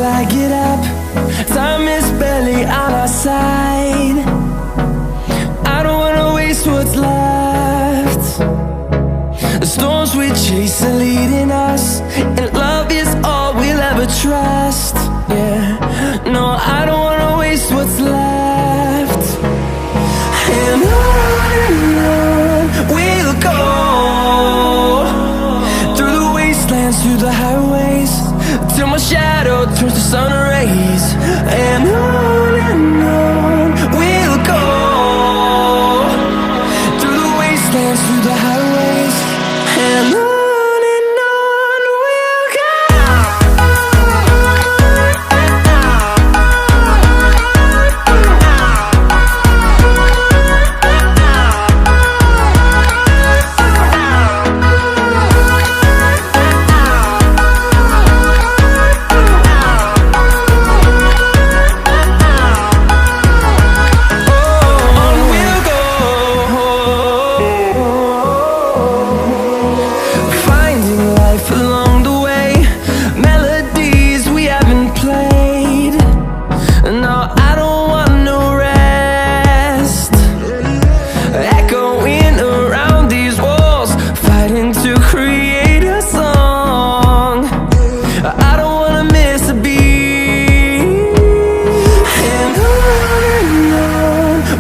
I get up. Time is barely on our side. I don't wanna waste what's left. The storms we chase are leading us, and love is all we'll ever trust. Yeah, no, I don't wanna waste what's left. And on we'll go, through the wastelands, through the highways, till my shadow turns to sun rays. And on we'll go, through the wastelands, through the highways, and on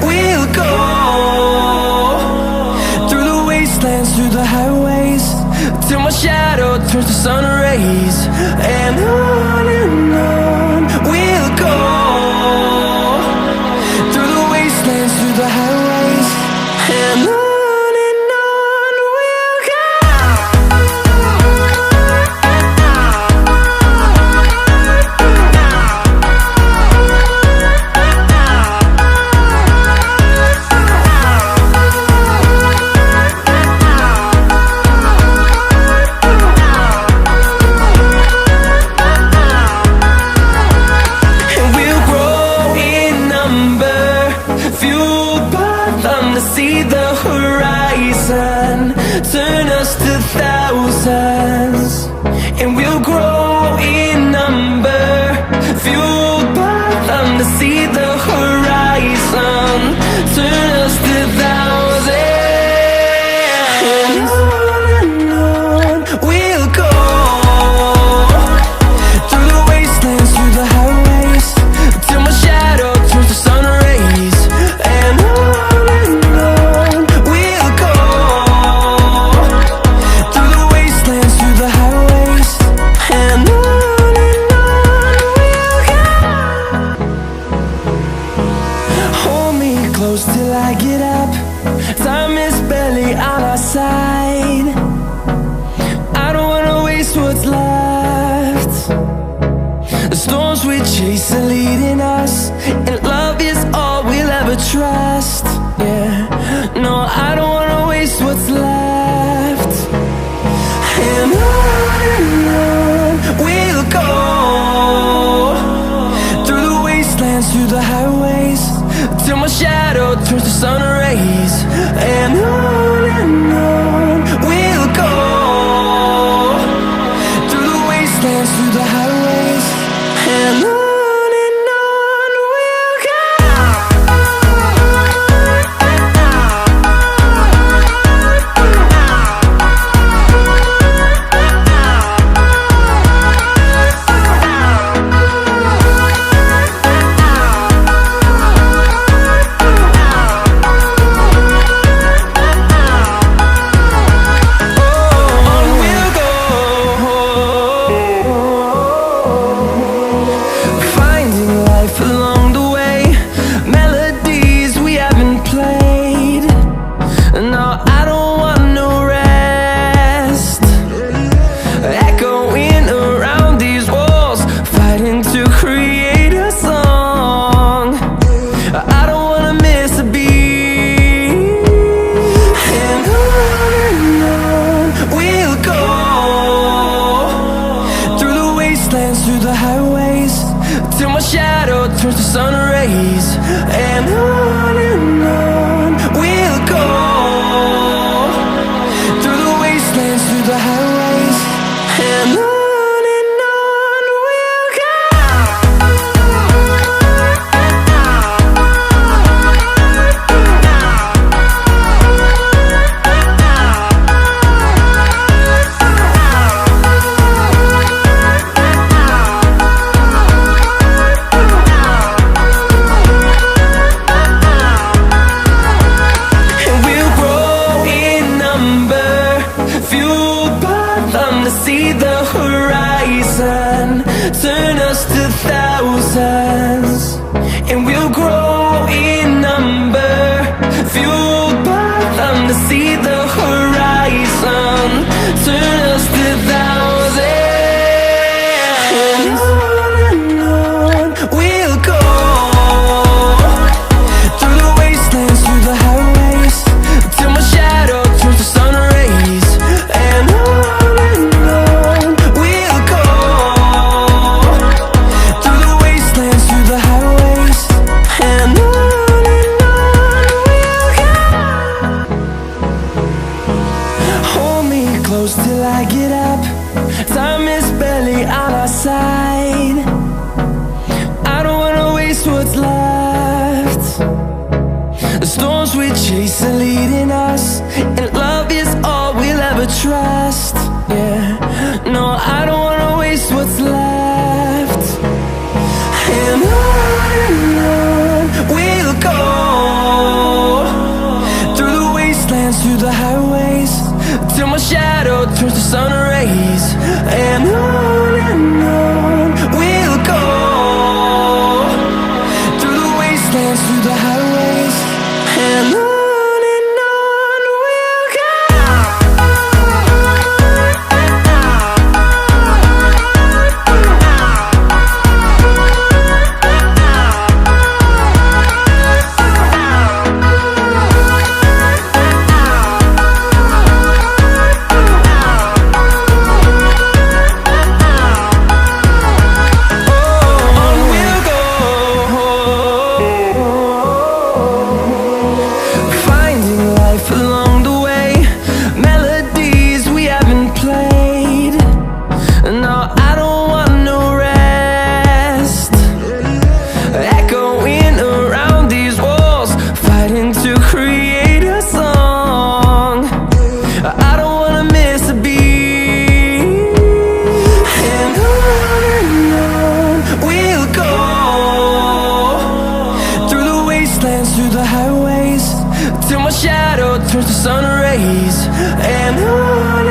we'll go. Through the highways, till my shadow turns to sun rays. And on we'll go, through the wastelands, through the highways, and on we'll go. See the horizon, turn us to thousands, and we'll grow in number, fueled by them. To see the horizon, turn us to thousands, and on we'll go, through the wastelands, through the highways, till my shadow turns to sun rays. And till I get up, time is barely on our side. I don't wanna waste what's left. The storms we chase are leading us, and love is all we'll ever trust. Yeah, no, I don't wanna waste what's left. And on we'll go, through the wastelands, through the highways, till my shadow turns to sun rays. And on we'll go, through the wastelands, through the highways, and on we'll go. Turns to sun rays. And on we'll go, through the wastelands, through the highways, and on we'll go. what's left. The storms we chase are leading us, and love is all we'll ever trust. Yeah, no, I don't wanna waste what's left. And on we'll go, through the wastelands, through the highways, till my shadow turns to sun rays. And on we'll go, through the wastelands, through the highways, and on we'll go. Through the highways, till my shadow turns to sun rays. And on